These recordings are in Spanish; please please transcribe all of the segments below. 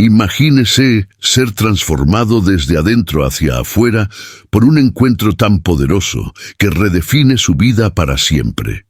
Imagínese ser transformado desde adentro hacia afuera por un encuentro tan poderoso que redefine su vida para siempre.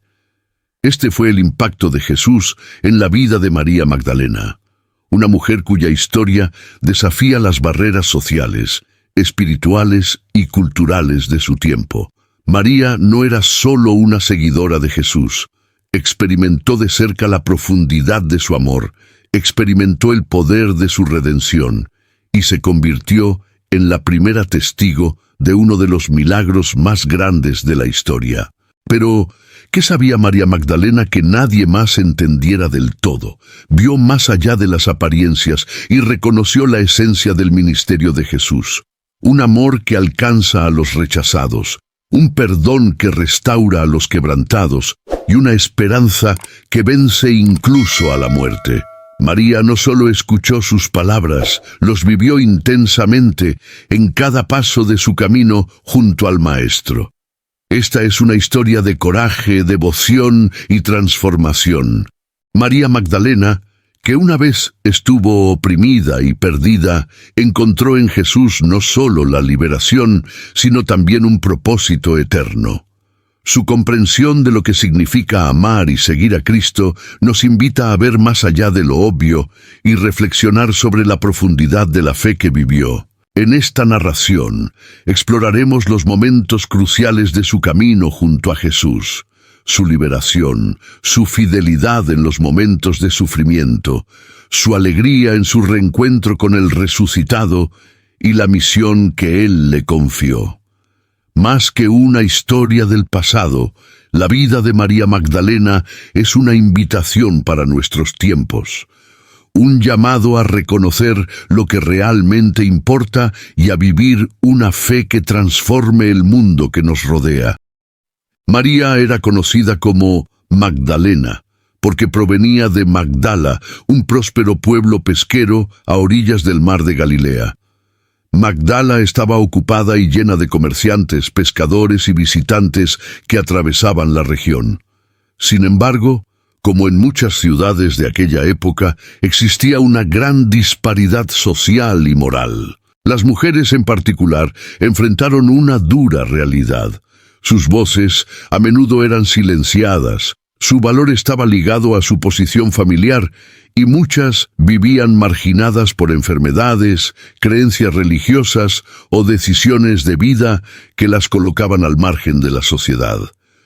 Este fue el impacto de Jesús en la vida de María Magdalena, una mujer cuya historia desafía las barreras sociales, espirituales y culturales de su tiempo. María no era solo una seguidora de Jesús, experimentó de cerca la profundidad de su amor, experimentó el poder de su redención y se convirtió en la primera testigo de uno de los milagros más grandes de la historia. Pero, ¿qué sabía María Magdalena que nadie más entendiera del todo? Vio más allá de las apariencias y reconoció la esencia del ministerio de Jesús. Un amor que alcanza a los rechazados, un perdón que restaura a los quebrantados y una esperanza que vence incluso a la muerte. María no solo escuchó sus palabras, los vivió intensamente en cada paso de su camino junto al Maestro. Esta es una historia de coraje, devoción y transformación. María Magdalena, que una vez estuvo oprimida y perdida, encontró en Jesús no solo la liberación, sino también un propósito eterno. Su comprensión de lo que significa amar y seguir a Cristo nos invita a ver más allá de lo obvio y reflexionar sobre la profundidad de la fe que vivió. En esta narración exploraremos los momentos cruciales de su camino junto a Jesús, su liberación, su fidelidad en los momentos de sufrimiento, su alegría en su reencuentro con el resucitado y la misión que Él le confió. Más que una historia del pasado, la vida de María Magdalena es una invitación para nuestros tiempos, un llamado a reconocer lo que realmente importa y a vivir una fe que transforme el mundo que nos rodea. María era conocida como Magdalena, porque provenía de Magdala, un próspero pueblo pesquero a orillas del mar de Galilea. Magdala estaba ocupada y llena de comerciantes, pescadores y visitantes que atravesaban la región. Sin embargo, como en muchas ciudades de aquella época, existía una gran disparidad social y moral. Las mujeres en particular enfrentaron una dura realidad. Sus voces a menudo eran silenciadas, su valor estaba ligado a su posición familiar y muchas vivían marginadas por enfermedades, creencias religiosas o decisiones de vida que las colocaban al margen de la sociedad.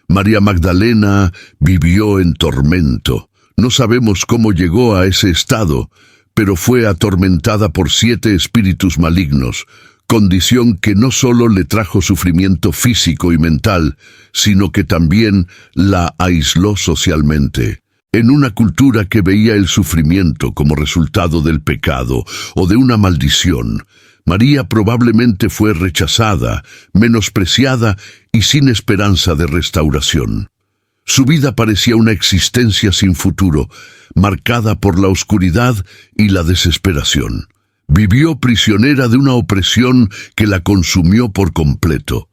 María Magdalena vivió en tormento. No sabemos cómo llegó a ese estado, pero fue atormentada por 7 espíritus malignos, condición que no solo le trajo sufrimiento físico y mental, sino que también la aisló socialmente. En una cultura que veía el sufrimiento como resultado del pecado o de una maldición, María probablemente fue rechazada, menospreciada y sin esperanza de restauración. Su vida parecía una existencia sin futuro, marcada por la oscuridad y la desesperación. Vivió prisionera de una opresión que la consumió por completo.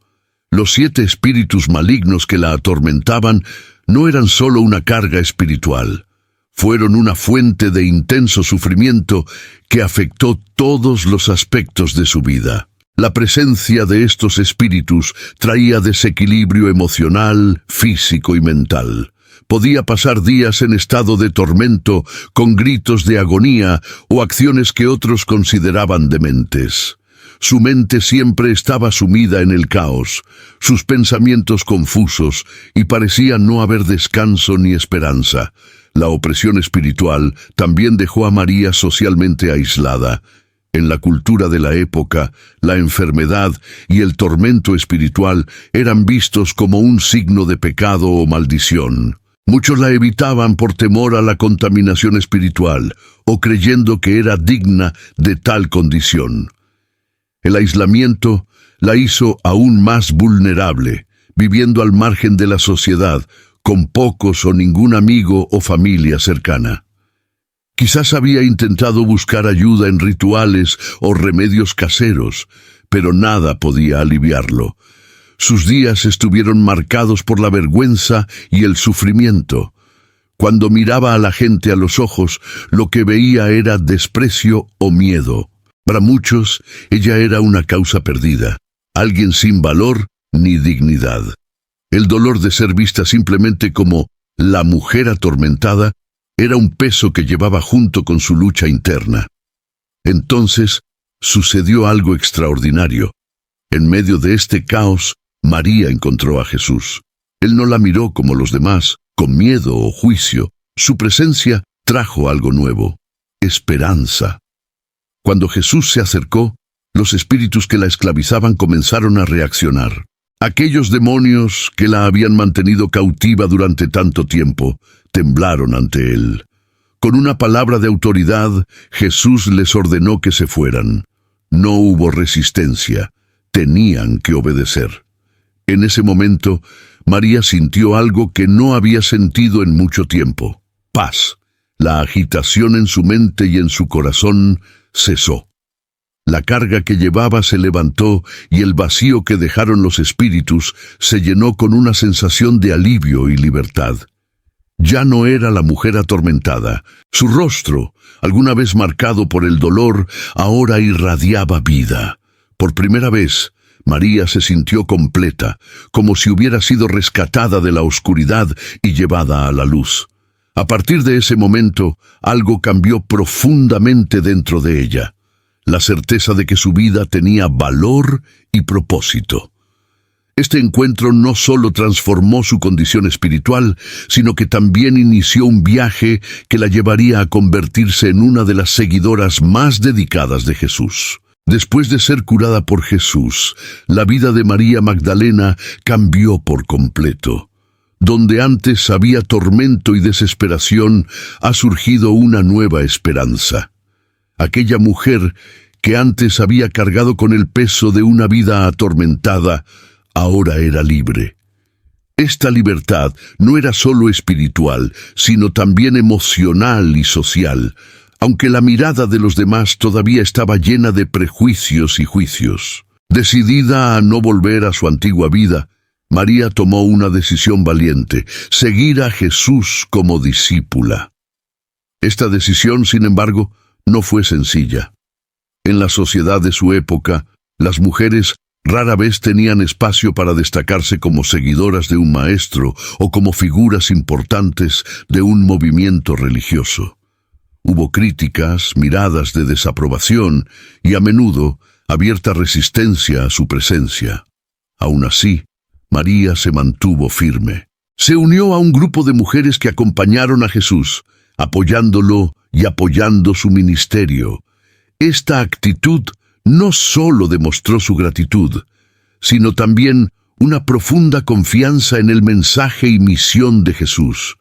Los 7 espíritus malignos que la atormentaban no eran solo una carga espiritual. Fueron una fuente de intenso sufrimiento que afectó todos los aspectos de su vida. La presencia de estos espíritus traía desequilibrio emocional, físico y mental. Podía pasar días en estado de tormento, con gritos de agonía o acciones que otros consideraban dementes. Su mente siempre estaba sumida en el caos, sus pensamientos confusos, y parecía no haber descanso ni esperanza. La opresión espiritual también dejó a María socialmente aislada. En la cultura de la época, la enfermedad y el tormento espiritual eran vistos como un signo de pecado o maldición. Muchos la evitaban por temor a la contaminación espiritual o creyendo que era digna de tal condición. El aislamiento la hizo aún más vulnerable, viviendo al margen de la sociedad, con pocos o ningún amigo o familia cercana. Quizás había intentado buscar ayuda en rituales o remedios caseros, pero nada podía aliviarlo. Sus días estuvieron marcados por la vergüenza y el sufrimiento. Cuando miraba a la gente a los ojos, lo que veía era desprecio o miedo. Para muchos, ella era una causa perdida, alguien sin valor ni dignidad. El dolor de ser vista simplemente como la mujer atormentada era un peso que llevaba junto con su lucha interna. Entonces, sucedió algo extraordinario. En medio de este caos, María encontró a Jesús. Él no la miró como los demás, con miedo o juicio. Su presencia trajo algo nuevo: esperanza. Cuando Jesús se acercó, los espíritus que la esclavizaban comenzaron a reaccionar. Aquellos demonios que la habían mantenido cautiva durante tanto tiempo temblaron ante él. Con una palabra de autoridad, Jesús les ordenó que se fueran. No hubo resistencia. Tenían que obedecer. En ese momento, María sintió algo que no había sentido en mucho tiempo: paz. La agitación en su mente y en su corazón cesó. La carga que llevaba se levantó y el vacío que dejaron los espíritus se llenó con una sensación de alivio y libertad. Ya no era la mujer atormentada. Su rostro, alguna vez marcado por el dolor, ahora irradiaba vida. Por primera vez, María se sintió completa, como si hubiera sido rescatada de la oscuridad y llevada a la luz. A partir de ese momento, algo cambió profundamente dentro de ella: la certeza de que su vida tenía valor y propósito. Este encuentro no solo transformó su condición espiritual, sino que también inició un viaje que la llevaría a convertirse en una de las seguidoras más dedicadas de Jesús. Después de ser curada por Jesús, la vida de María Magdalena cambió por completo. Donde antes había tormento y desesperación, ha surgido una nueva esperanza. Aquella mujer que antes había cargado con el peso de una vida atormentada, ahora era libre. Esta libertad no era solo espiritual, sino también emocional y social, aunque la mirada de los demás todavía estaba llena de prejuicios y juicios. Decidida a no volver a su antigua vida, María tomó una decisión valiente: seguir a Jesús como discípula. Esta decisión, sin embargo, no fue sencilla. En la sociedad de su época, las mujeres rara vez tenían espacio para destacarse como seguidoras de un maestro o como figuras importantes de un movimiento religioso. Hubo críticas, miradas de desaprobación y a menudo abierta resistencia a su presencia. Aún así, María se mantuvo firme. Se unió a un grupo de mujeres que acompañaron a Jesús, apoyándolo y apoyando su ministerio. Esta actitud no solo demostró su gratitud, sino también una profunda confianza en el mensaje y misión de Jesús.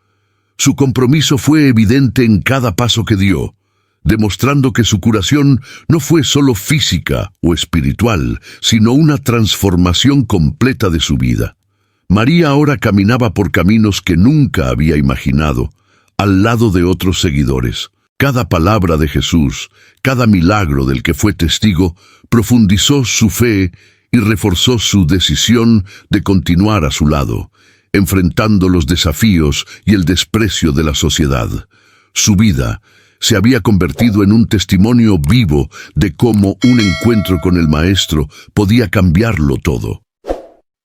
Su compromiso fue evidente en cada paso que dio, demostrando que su curación no fue solo física o espiritual, sino una transformación completa de su vida. María ahora caminaba por caminos que nunca había imaginado, al lado de otros seguidores. Cada palabra de Jesús, cada milagro del que fue testigo, profundizó su fe y reforzó su decisión de continuar a su lado, enfrentando los desafíos y el desprecio de la sociedad. Su vida se había convertido en un testimonio vivo de cómo un encuentro con el Maestro podía cambiarlo todo.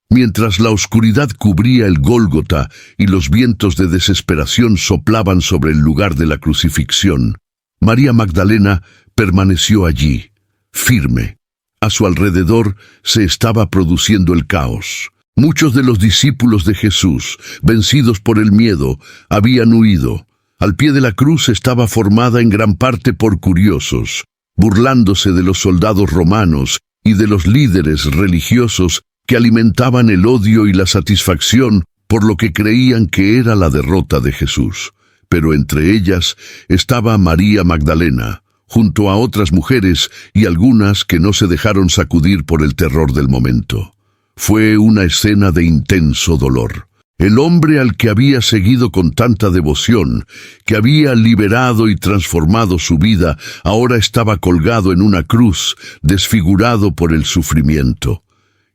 Mientras la oscuridad cubría el Gólgota y los vientos de desesperación soplaban sobre el lugar de la crucifixión, María Magdalena permaneció allí, firme. A su alrededor se estaba produciendo el caos. Muchos de los discípulos de Jesús, vencidos por el miedo, habían huido. Al pie de la cruz estaba formada en gran parte por curiosos, burlándose de los soldados romanos y de los líderes religiosos que alimentaban el odio y la satisfacción por lo que creían que era la derrota de Jesús. Pero entre ellas estaba María Magdalena, junto a otras mujeres y algunas que no se dejaron sacudir por el terror del momento. Fue una escena de intenso dolor. El hombre al que había seguido con tanta devoción, que había liberado y transformado su vida, ahora estaba colgado en una cruz, desfigurado por el sufrimiento.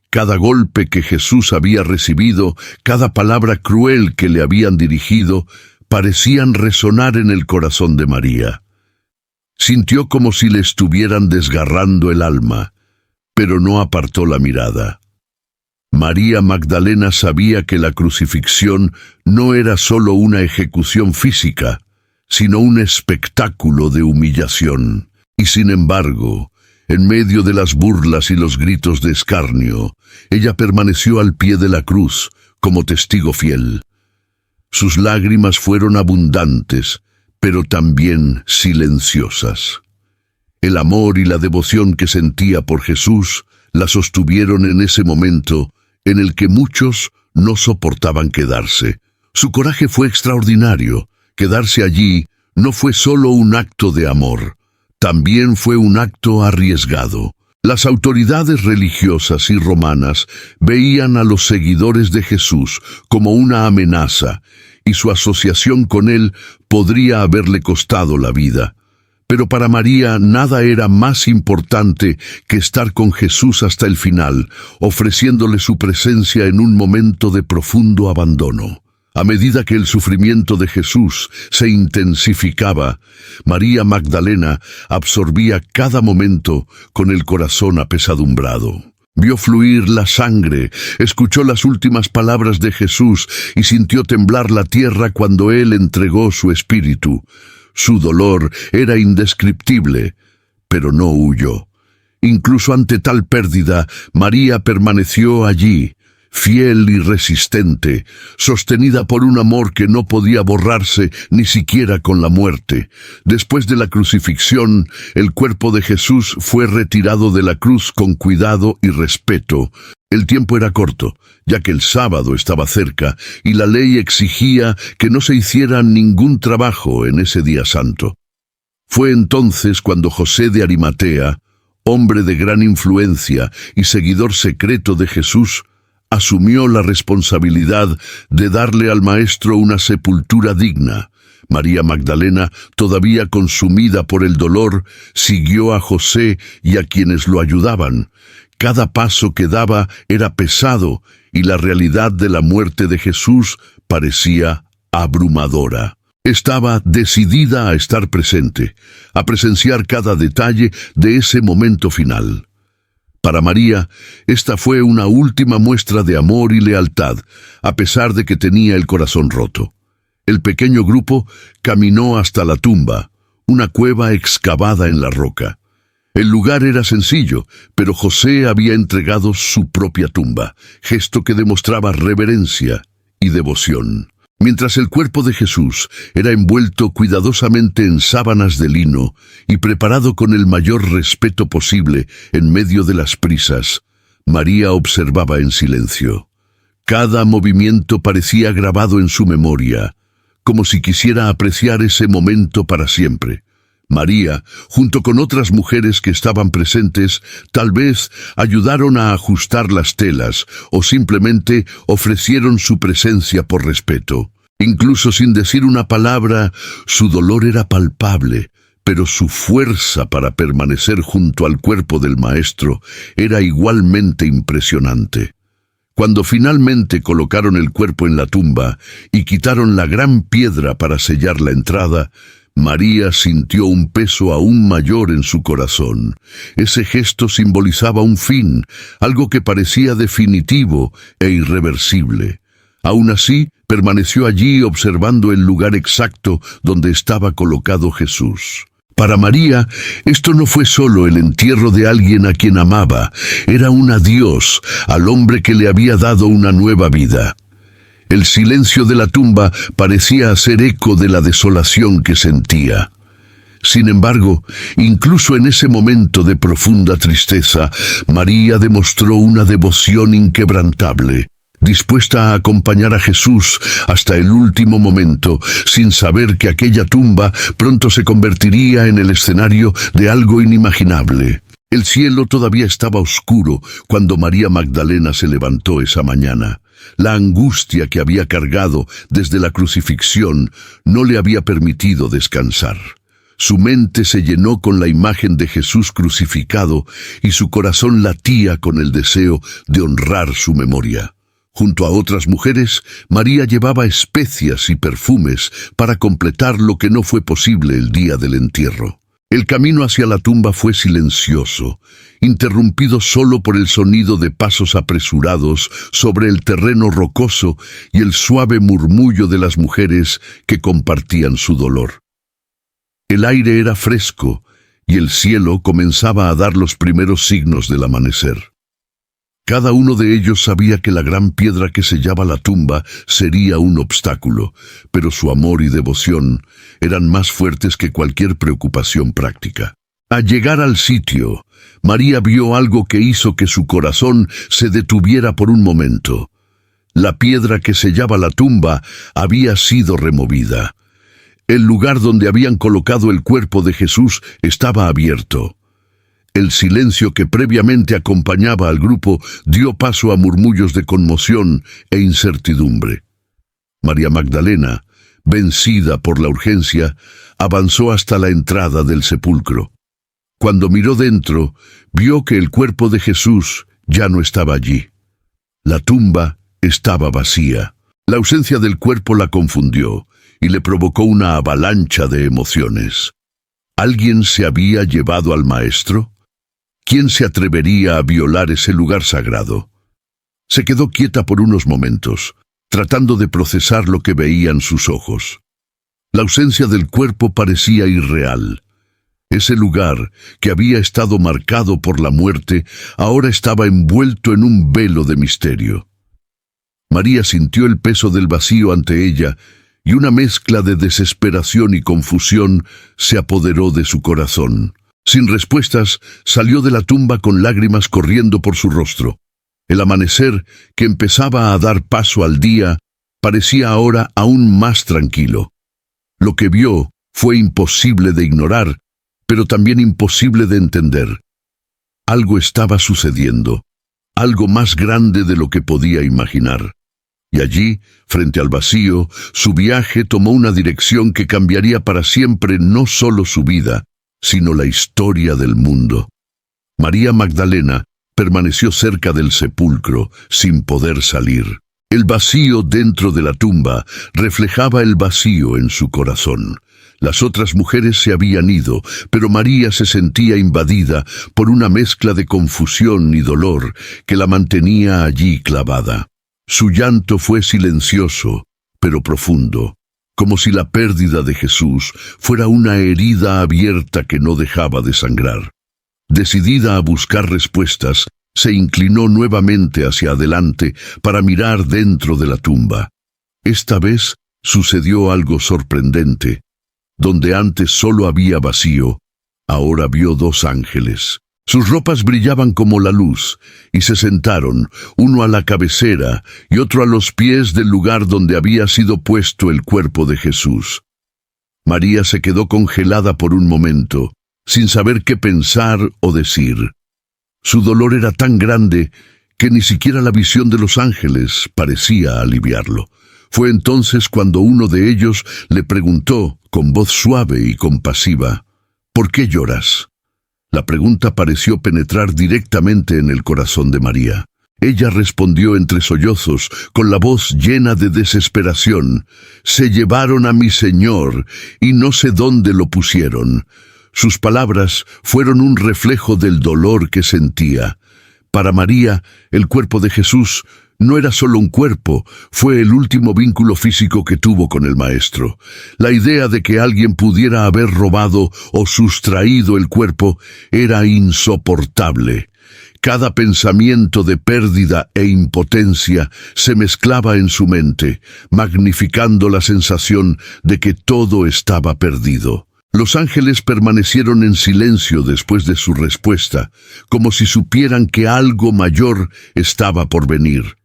Cada golpe que Jesús había recibido, cada palabra cruel que le habían dirigido, parecían resonar en el corazón de María. Sintió como si le estuvieran desgarrando el alma, pero no apartó la mirada. María Magdalena sabía que la crucifixión no era solo una ejecución física, sino un espectáculo de humillación. Y sin embargo, en medio de las burlas y los gritos de escarnio, ella permaneció al pie de la cruz como testigo fiel. Sus lágrimas fueron abundantes, pero también silenciosas. El amor y la devoción que sentía por Jesús la sostuvieron en ese momento en el que muchos no soportaban quedarse. Su coraje fue extraordinario. Quedarse allí no fue solo un acto de amor, también fue un acto arriesgado. Las autoridades religiosas y romanas veían a los seguidores de Jesús como una amenaza, y su asociación con él podría haberle costado la vida. Pero para María nada era más importante que estar con Jesús hasta el final, ofreciéndole su presencia en un momento de profundo abandono. A medida que el sufrimiento de Jesús se intensificaba, María Magdalena absorbía cada momento con el corazón apesadumbrado. Vio fluir la sangre, escuchó las últimas palabras de Jesús y sintió temblar la tierra cuando Él entregó su espíritu. Su dolor era indescriptible, pero no huyó. Incluso ante tal pérdida, María permaneció allí, fiel y resistente, sostenida por un amor que no podía borrarse ni siquiera con la muerte. Después de la crucifixión, el cuerpo de Jesús fue retirado de la cruz con cuidado y respeto. El tiempo era corto, ya que el sábado estaba cerca y la ley exigía que no se hiciera ningún trabajo en ese día santo. Fue entonces cuando José de Arimatea, hombre de gran influencia y seguidor secreto de Jesús, asumió la responsabilidad de darle al Maestro una sepultura digna. María Magdalena, todavía consumida por el dolor, siguió a José y a quienes lo ayudaban. Cada paso que daba era pesado y la realidad de la muerte de Jesús parecía abrumadora. Estaba decidida a estar presente, a presenciar cada detalle de ese momento final. Para María, esta fue una última muestra de amor y lealtad, a pesar de que tenía el corazón roto. El pequeño grupo caminó hasta la tumba, una cueva excavada en la roca. El lugar era sencillo, pero José había entregado su propia tumba, gesto que demostraba reverencia y devoción. Mientras el cuerpo de Jesús era envuelto cuidadosamente en sábanas de lino y preparado con el mayor respeto posible en medio de las prisas, María observaba en silencio. Cada movimiento parecía grabado en su memoria, como si quisiera apreciar ese momento para siempre. María, junto con otras mujeres que estaban presentes, tal vez ayudaron a ajustar las telas o simplemente ofrecieron su presencia por respeto. Incluso sin decir una palabra, su dolor era palpable, pero su fuerza para permanecer junto al cuerpo del Maestro era igualmente impresionante. Cuando finalmente colocaron el cuerpo en la tumba y quitaron la gran piedra para sellar la entrada, María sintió un peso aún mayor en su corazón. Ese gesto simbolizaba un fin, algo que parecía definitivo e irreversible. Aún así, permaneció allí observando el lugar exacto donde estaba colocado Jesús. Para María, esto no fue solo el entierro de alguien a quien amaba, era un adiós al hombre que le había dado una nueva vida. El silencio de la tumba parecía hacer eco de la desolación que sentía. Sin embargo, incluso en ese momento de profunda tristeza, María demostró una devoción inquebrantable, dispuesta a acompañar a Jesús hasta el último momento, sin saber que aquella tumba pronto se convertiría en el escenario de algo inimaginable. El cielo todavía estaba oscuro cuando María Magdalena se levantó esa mañana. La angustia que había cargado desde la crucifixión no le había permitido descansar. Su mente se llenó con la imagen de Jesús crucificado y su corazón latía con el deseo de honrar su memoria. Junto a otras mujeres, María llevaba especias y perfumes para completar lo que no fue posible el día del entierro. El camino hacia la tumba fue silencioso, interrumpido solo por el sonido de pasos apresurados sobre el terreno rocoso y el suave murmullo de las mujeres que compartían su dolor. El aire era fresco y el cielo comenzaba a dar los primeros signos del amanecer. Cada uno de ellos sabía que la gran piedra que sellaba la tumba sería un obstáculo, pero su amor y devoción eran más fuertes que cualquier preocupación práctica. Al llegar al sitio, María vio algo que hizo que su corazón se detuviera por un momento. La piedra que sellaba la tumba había sido removida. El lugar donde habían colocado el cuerpo de Jesús estaba abierto. El silencio que previamente acompañaba al grupo dio paso a murmullos de conmoción e incertidumbre. María Magdalena, vencida por la urgencia, avanzó hasta la entrada del sepulcro. Cuando miró dentro, vio que el cuerpo de Jesús ya no estaba allí. La tumba estaba vacía. La ausencia del cuerpo la confundió y le provocó una avalancha de emociones. ¿Alguien se había llevado al Maestro? ¿Quién se atrevería a violar ese lugar sagrado? Se quedó quieta por unos momentos, tratando de procesar lo que veían sus ojos. La ausencia del cuerpo parecía irreal. Ese lugar, que había estado marcado por la muerte, ahora estaba envuelto en un velo de misterio. María sintió el peso del vacío ante ella, y una mezcla de desesperación y confusión se apoderó de su corazón. Sin respuestas, salió de la tumba con lágrimas corriendo por su rostro. El amanecer, que empezaba a dar paso al día, parecía ahora aún más tranquilo. Lo que vio fue imposible de ignorar, pero también imposible de entender. Algo estaba sucediendo, algo más grande de lo que podía imaginar. Y allí, frente al vacío, su viaje tomó una dirección que cambiaría para siempre no solo su vida, sino la historia del mundo. María Magdalena permaneció cerca del sepulcro, sin poder salir. El vacío dentro de la tumba reflejaba el vacío en su corazón. Las otras mujeres se habían ido, pero María se sentía invadida por una mezcla de confusión y dolor que la mantenía allí clavada. Su llanto fue silencioso, pero profundo, como si la pérdida de Jesús fuera una herida abierta que no dejaba de sangrar. Decidida a buscar respuestas, se inclinó nuevamente hacia adelante para mirar dentro de la tumba. Esta vez sucedió algo sorprendente. Donde antes solo había vacío, ahora vio dos ángeles. Sus ropas brillaban como la luz, y se sentaron, uno a la cabecera y otro a los pies del lugar donde había sido puesto el cuerpo de Jesús. María se quedó congelada por un momento, sin saber qué pensar o decir. Su dolor era tan grande que ni siquiera la visión de los ángeles parecía aliviarlo. Fue entonces cuando uno de ellos le preguntó, con voz suave y compasiva, ¿por qué lloras? La pregunta pareció penetrar directamente en el corazón de María. Ella respondió entre sollozos, con la voz llena de desesperación, «Se llevaron a mi Señor, y no sé dónde lo pusieron». Sus palabras fueron un reflejo del dolor que sentía. Para María, el cuerpo de Jesús no era solo un cuerpo, fue el último vínculo físico que tuvo con el Maestro. La idea de que alguien pudiera haber robado o sustraído el cuerpo era insoportable. Cada pensamiento de pérdida e impotencia se mezclaba en su mente, magnificando la sensación de que todo estaba perdido. Los ángeles permanecieron en silencio después de su respuesta, como si supieran que algo mayor estaba por venir.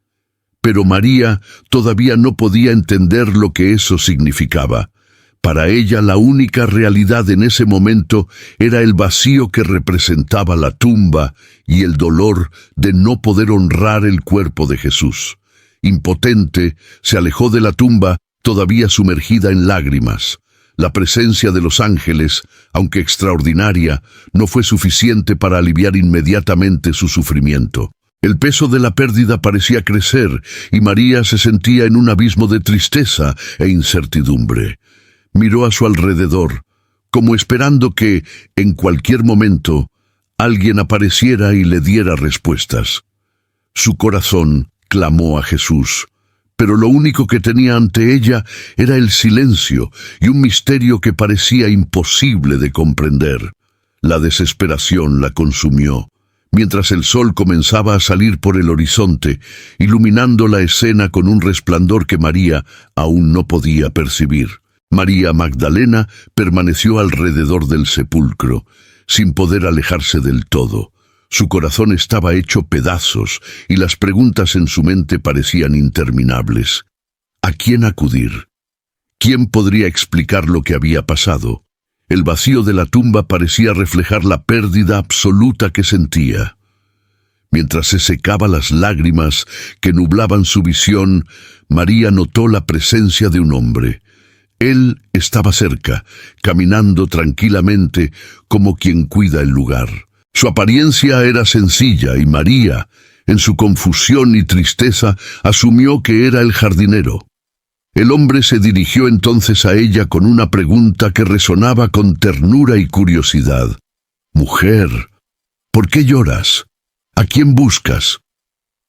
Pero María todavía no podía entender lo que eso significaba. Para ella la única realidad en ese momento era el vacío que representaba la tumba y el dolor de no poder honrar el cuerpo de Jesús. Impotente, se alejó de la tumba, todavía sumergida en lágrimas. La presencia de los ángeles, aunque extraordinaria, no fue suficiente para aliviar inmediatamente su sufrimiento. El peso de la pérdida parecía crecer y María se sentía en un abismo de tristeza e incertidumbre. Miró a su alrededor, como esperando que, en cualquier momento, alguien apareciera y le diera respuestas. Su corazón clamó a Jesús, pero lo único que tenía ante ella era el silencio y un misterio que parecía imposible de comprender. La desesperación la consumió, mientras el sol comenzaba a salir por el horizonte, iluminando la escena con un resplandor que María aún no podía percibir. María Magdalena permaneció alrededor del sepulcro, sin poder alejarse del todo. Su corazón estaba hecho pedazos y las preguntas en su mente parecían interminables. ¿A quién acudir? ¿Quién podría explicar lo que había pasado? El vacío de la tumba parecía reflejar la pérdida absoluta que sentía. Mientras se secaba las lágrimas que nublaban su visión, María notó la presencia de un hombre. Él estaba cerca, caminando tranquilamente como quien cuida el lugar. Su apariencia era sencilla y María, en su confusión y tristeza, asumió que era el jardinero. El hombre se dirigió entonces a ella con una pregunta que resonaba con ternura y curiosidad. «Mujer, ¿por qué lloras? ¿A quién buscas?»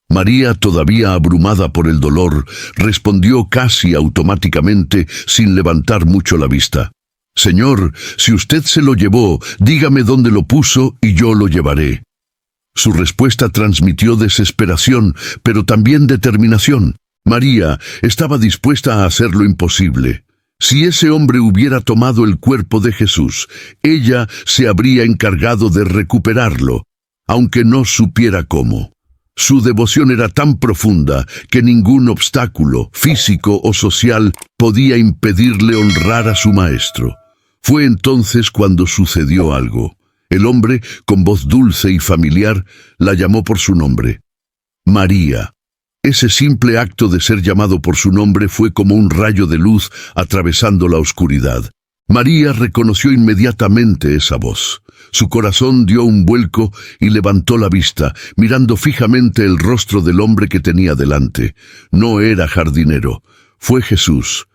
María, todavía abrumada por el dolor, respondió casi automáticamente, sin levantar mucho la vista. «Señor, si usted se lo llevó, dígame dónde lo puso y yo lo llevaré». Su respuesta transmitió desesperación, pero también determinación. María estaba dispuesta a hacer lo imposible. Si ese hombre hubiera tomado el cuerpo de Jesús, ella se habría encargado de recuperarlo, aunque no supiera cómo. Su devoción era tan profunda que ningún obstáculo, físico o social, podía impedirle honrar a su maestro. Fue entonces cuando sucedió algo. El hombre, con voz dulce y familiar, la llamó por su nombre. María. Ese simple acto de ser llamado por su nombre fue como un rayo de luz atravesando la oscuridad. María reconoció inmediatamente esa voz. Su corazón dio un vuelco y levantó la vista, mirando fijamente el rostro del hombre que tenía delante. No era jardinero, fue Jesús.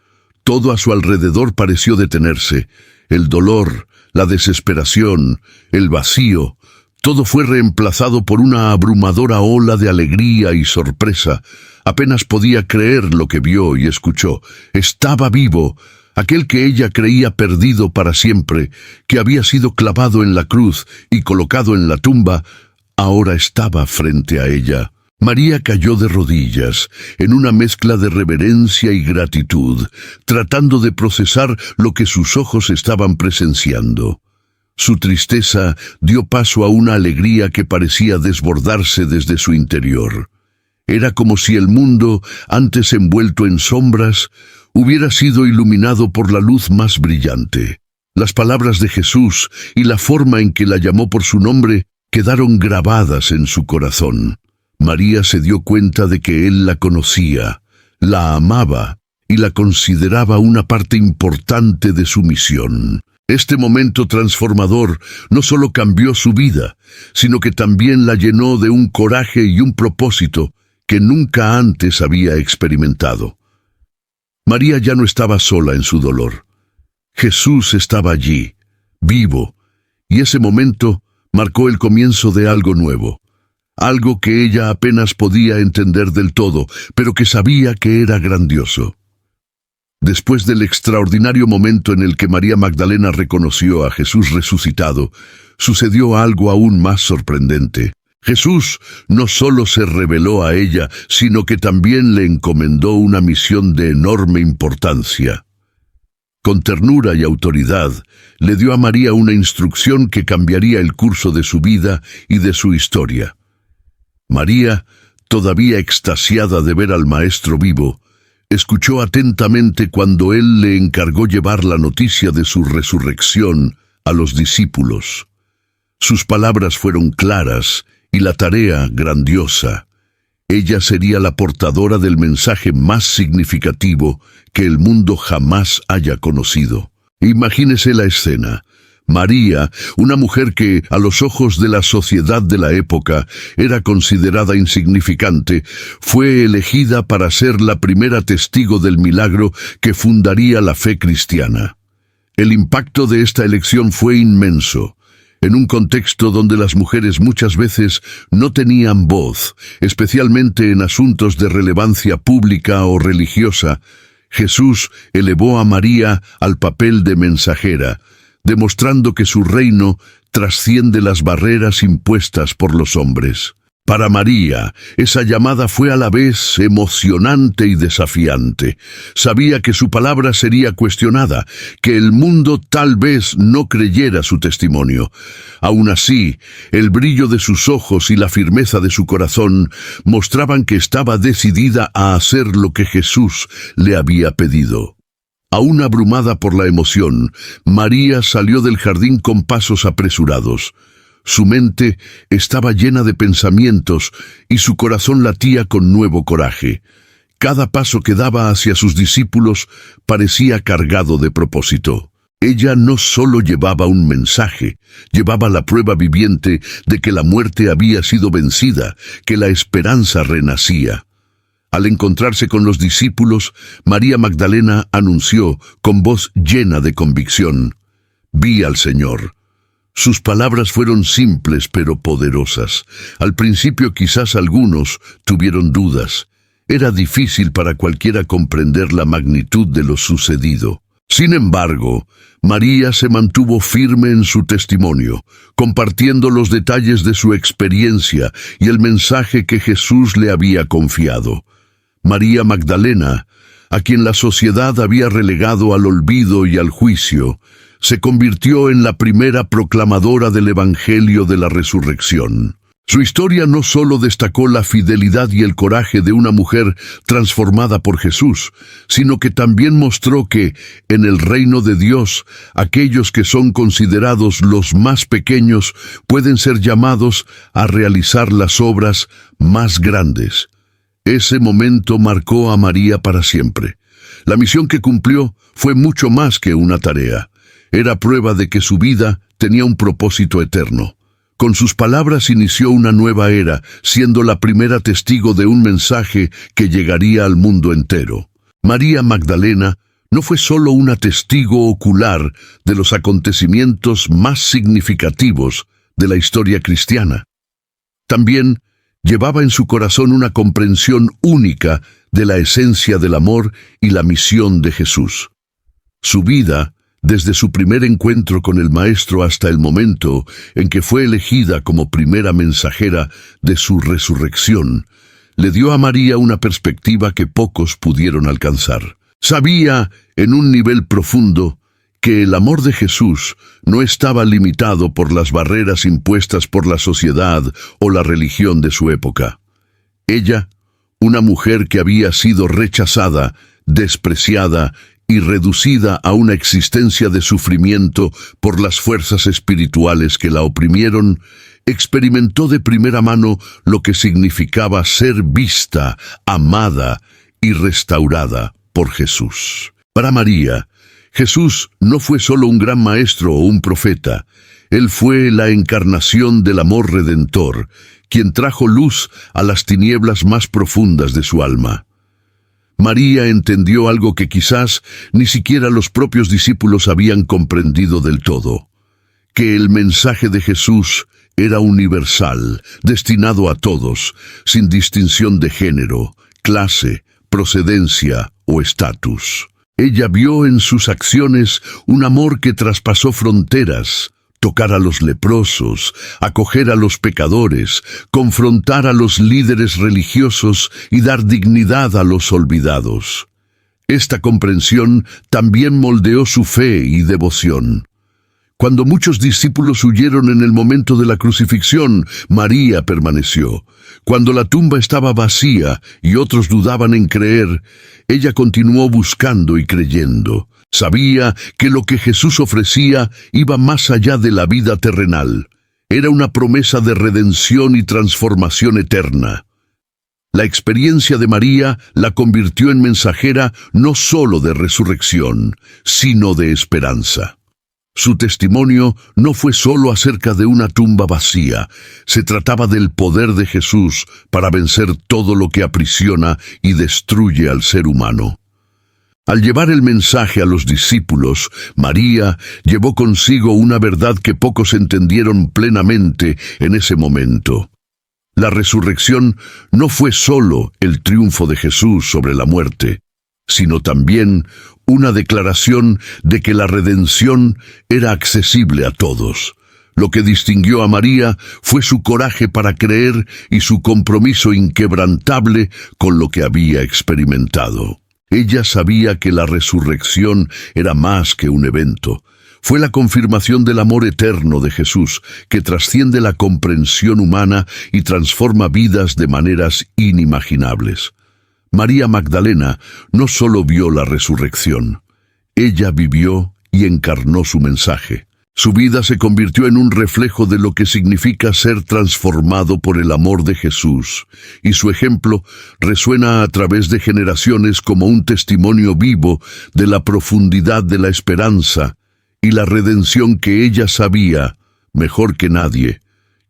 Todo a su alrededor pareció detenerse. El dolor, la desesperación, el vacío, todo fue reemplazado por una abrumadora ola de alegría y sorpresa. Apenas podía creer lo que vio y escuchó. Estaba vivo, aquel que ella creía perdido para siempre, que había sido clavado en la cruz y colocado en la tumba, ahora estaba frente a ella. María cayó de rodillas, en una mezcla de reverencia y gratitud, tratando de procesar lo que sus ojos estaban presenciando. Su tristeza dio paso a una alegría que parecía desbordarse desde su interior. Era como si el mundo, antes envuelto en sombras, hubiera sido iluminado por la luz más brillante. Las palabras de Jesús y la forma en que la llamó por su nombre quedaron grabadas en su corazón. María se dio cuenta de que él la conocía, la amaba y la consideraba una parte importante de su misión. Este momento transformador no solo cambió su vida, sino que también la llenó de un coraje y un propósito que nunca antes había experimentado. María ya no estaba sola en su dolor. Jesús estaba allí, vivo, y ese momento marcó el comienzo de algo nuevo. Algo que ella apenas podía entender del todo, pero que sabía que era grandioso. Después del extraordinario momento en el que María Magdalena reconoció a Jesús resucitado, sucedió algo aún más sorprendente. Jesús no solo se reveló a ella, sino que también le encomendó una misión de enorme importancia. Con ternura y autoridad, le dio a María una instrucción que cambiaría el curso de su vida y de su historia. María, todavía extasiada de ver al Maestro vivo, escuchó atentamente cuando él le encargó llevar la noticia de su resurrección a los discípulos. Sus palabras fueron claras y la tarea grandiosa. Ella sería la portadora del mensaje más significativo que el mundo jamás haya conocido. Imagínese la escena. María, una mujer que, a los ojos de la sociedad de la época, era considerada insignificante, fue elegida para ser la primera testigo del milagro que fundaría la fe cristiana. El impacto de esta elección fue inmenso. En un contexto donde las mujeres muchas veces no tenían voz, especialmente en asuntos de relevancia pública o religiosa, Jesús elevó a María al papel de mensajera, demostrando que su reino trasciende las barreras impuestas por los hombres. Para María, esa llamada fue a la vez emocionante y desafiante. Sabía que su palabra sería cuestionada, que el mundo tal vez no creyera su testimonio. Aún así, el brillo de sus ojos y la firmeza de su corazón mostraban que estaba decidida a hacer lo que Jesús le había pedido. Aún abrumada por la emoción, María salió del jardín con pasos apresurados. Su mente estaba llena de pensamientos y su corazón latía con nuevo coraje. Cada paso que daba hacia sus discípulos parecía cargado de propósito. Ella no solo llevaba un mensaje, llevaba la prueba viviente de que la muerte había sido vencida, que la esperanza renacía. Al encontrarse con los discípulos, María Magdalena anunció con voz llena de convicción: «Vi al Señor». Sus palabras fueron simples pero poderosas. Al principio quizás algunos tuvieron dudas. Era difícil para cualquiera comprender la magnitud de lo sucedido. Sin embargo, María se mantuvo firme en su testimonio, compartiendo los detalles de su experiencia y el mensaje que Jesús le había confiado. María Magdalena, a quien la sociedad había relegado al olvido y al juicio, se convirtió en la primera proclamadora del Evangelio de la Resurrección. Su historia no solo destacó la fidelidad y el coraje de una mujer transformada por Jesús, sino que también mostró que, en el reino de Dios, aquellos que son considerados los más pequeños pueden ser llamados a realizar las obras más grandes. Ese momento marcó a María para siempre. La misión que cumplió fue mucho más que una tarea. Era prueba de que su vida tenía un propósito eterno. Con sus palabras inició una nueva era, siendo la primera testigo de un mensaje que llegaría al mundo entero. María Magdalena no fue solo una testigo ocular de los acontecimientos más significativos de la historia cristiana. También llevaba en su corazón una comprensión única de la esencia del amor y la misión de Jesús. Su vida, desde su primer encuentro con el Maestro hasta el momento en que fue elegida como primera mensajera de su resurrección, le dio a María una perspectiva que pocos pudieron alcanzar. Sabía, en un nivel profundo, que el amor de Jesús no estaba limitado por las barreras impuestas por la sociedad o la religión de su época. Ella, una mujer que había sido rechazada, despreciada y reducida a una existencia de sufrimiento por las fuerzas espirituales que la oprimieron, experimentó de primera mano lo que significaba ser vista, amada y restaurada por Jesús. Para María, Jesús no fue solo un gran maestro o un profeta. Él fue la encarnación del amor redentor, quien trajo luz a las tinieblas más profundas de su alma. María entendió algo que quizás ni siquiera los propios discípulos habían comprendido del todo: que el mensaje de Jesús era universal, destinado a todos, sin distinción de género, clase, procedencia o estatus. Ella vio en sus acciones un amor que traspasó fronteras: tocar a los leprosos, acoger a los pecadores, confrontar a los líderes religiosos y dar dignidad a los olvidados. Esta comprensión también moldeó su fe y devoción. Cuando muchos discípulos huyeron en el momento de la crucifixión, María permaneció. Cuando la tumba estaba vacía y otros dudaban en creer, ella continuó buscando y creyendo. Sabía que lo que Jesús ofrecía iba más allá de la vida terrenal. Era una promesa de redención y transformación eterna. La experiencia de María la convirtió en mensajera no solo de resurrección, sino de esperanza. Su testimonio no fue solo acerca de una tumba vacía, se trataba del poder de Jesús para vencer todo lo que aprisiona y destruye al ser humano. Al llevar el mensaje a los discípulos, María llevó consigo una verdad que pocos entendieron plenamente en ese momento. La resurrección no fue solo el triunfo de Jesús sobre la muerte, sino también una declaración de que la redención era accesible a todos. Lo que distinguió a María fue su coraje para creer y su compromiso inquebrantable con lo que había experimentado. Ella sabía que la resurrección era más que un evento. Fue la confirmación del amor eterno de Jesús, que trasciende la comprensión humana y transforma vidas de maneras inimaginables. María Magdalena no solo vio la resurrección, ella vivió y encarnó su mensaje. Su vida se convirtió en un reflejo de lo que significa ser transformado por el amor de Jesús, y su ejemplo resuena a través de generaciones como un testimonio vivo de la profundidad de la esperanza y la redención que ella sabía, mejor que nadie,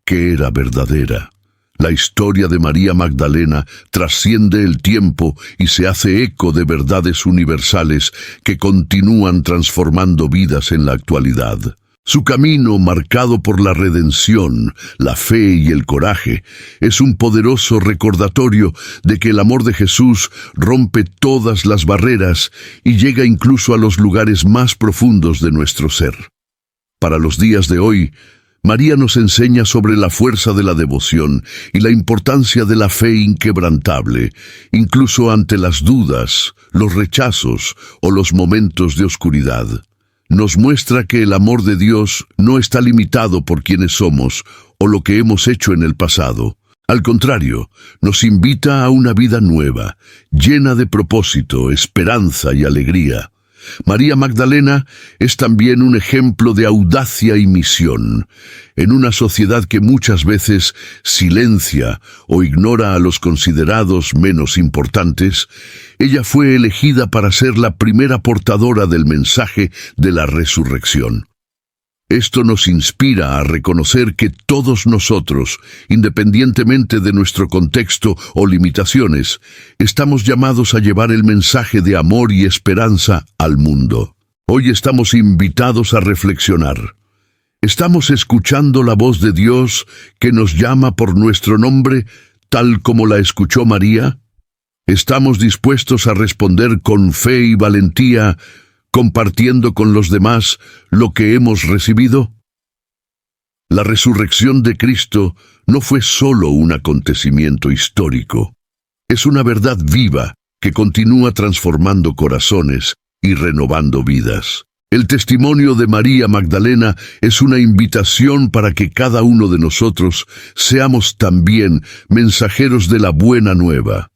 que era verdadera. La historia de María Magdalena trasciende el tiempo y se hace eco de verdades universales que continúan transformando vidas en la actualidad. Su camino, marcado por la redención, la fe y el coraje, es un poderoso recordatorio de que el amor de Jesús rompe todas las barreras y llega incluso a los lugares más profundos de nuestro ser. Para los días de hoy, María nos enseña sobre la fuerza de la devoción y la importancia de la fe inquebrantable, incluso ante las dudas, los rechazos o los momentos de oscuridad. Nos muestra que el amor de Dios no está limitado por quienes somos o lo que hemos hecho en el pasado. Al contrario, nos invita a una vida nueva, llena de propósito, esperanza y alegría. María Magdalena es también un ejemplo de audacia y misión. En una sociedad que muchas veces silencia o ignora a los considerados menos importantes, ella fue elegida para ser la primera portadora del mensaje de la resurrección. Esto nos inspira a reconocer que todos nosotros, independientemente de nuestro contexto o limitaciones, estamos llamados a llevar el mensaje de amor y esperanza al mundo. Hoy estamos invitados a reflexionar. ¿Estamos escuchando la voz de Dios que nos llama por nuestro nombre, tal como la escuchó María? ¿Estamos dispuestos a responder con fe y valentía, compartiendo con los demás lo que hemos recibido? La resurrección de Cristo no fue solo un acontecimiento histórico. Es una verdad viva que continúa transformando corazones y renovando vidas. El testimonio de María Magdalena es una invitación para que cada uno de nosotros seamos también mensajeros de la buena nueva.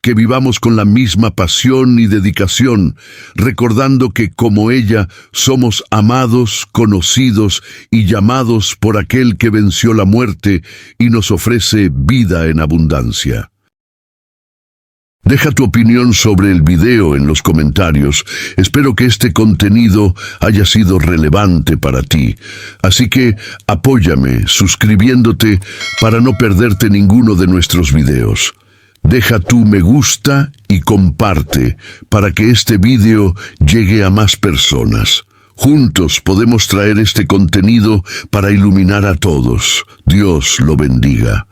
Que vivamos con la misma pasión y dedicación, recordando que como ella somos amados, conocidos y llamados por aquel que venció la muerte y nos ofrece vida en abundancia. Deja tu opinión sobre el video en los comentarios. Espero que este contenido haya sido relevante para ti. Así que apóyame suscribiéndote para no perderte ninguno de nuestros videos. Deja tu me gusta y comparte para que este video llegue a más personas. Juntos podemos traer este contenido para iluminar a todos. Dios lo bendiga.